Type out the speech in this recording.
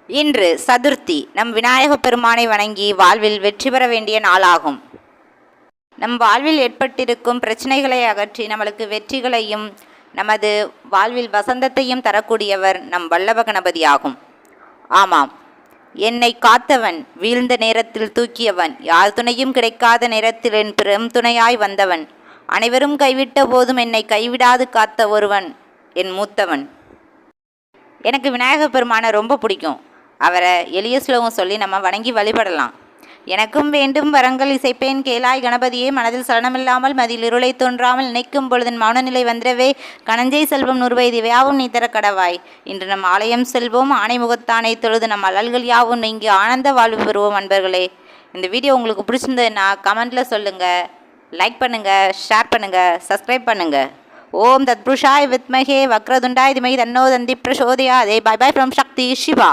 இன்று சதுர்த்தி. நம் விநாயகப் பெருமானை வணங்கி வாழ்வில் வெற்றி பெற வேண்டிய நாளாகும். நம் வாழ்வில் ஏற்பட்டிருக்கும் பிரச்சனைகளை அகற்றி நம்மளுக்கு வெற்றிகளையும் நமது வாழ்வில் வசந்தத்தையும் தரக்கூடியவர் நம் வல்லப கணபதி ஆகும். ஆமாம், என்னை காத்தவன், வீழ்ந்த நேரத்தில் தூக்கியவன், யார் துணையும் கிடைக்காத நேரத்தில் என் பெரும் துணையாய் வந்தவன், அனைவரும் கைவிட்ட போதும் என்னை கைவிடாது காத்த ஒருவன் என் மூத்தவன். எனக்கு விநாயகப் பெருமானை ரொம்ப பிடிக்கும். அவரை எளிய ஸ்லோகம் சொல்லி நம்ம வணங்கி வழிபடலாம். எனக்கும் வேண்டும் வரங்கள் இசைப்பேன் கேளாய் கணபதியே, மனதில் சலனமில்லாமல் மதியில் இருளை தோன்றாமல் நினைக்கும் பொழுதன் மௌனநிலை வந்திரவே, கணஞ்சை செல்வம் 100 வயது யாவும் நீ தர கடவாய். இன்று நம் ஆலயம் செல்வோம், ஆணைமுகத்தானை தொழுது நம் அலல்கள் யாவும் இங்கே ஆனந்த வாழ்வு பெறுவோம். அன்பர்களே, இந்த வீடியோ உங்களுக்கு பிடிச்சிருந்ததுன்னா கமெண்ட்டில் சொல்லுங்கள், லைக் பண்ணுங்கள், ஷேர் பண்ணுங்கள், சப்ஸ்கிரைப் பண்ணுங்கள். ஓம் தத்புருஷாய் வித்மகே வக்ரதுண்டாய் திமகி தன்னோ தந்தி பிரசோதயாதே. Bye bye from Shakthi Siva.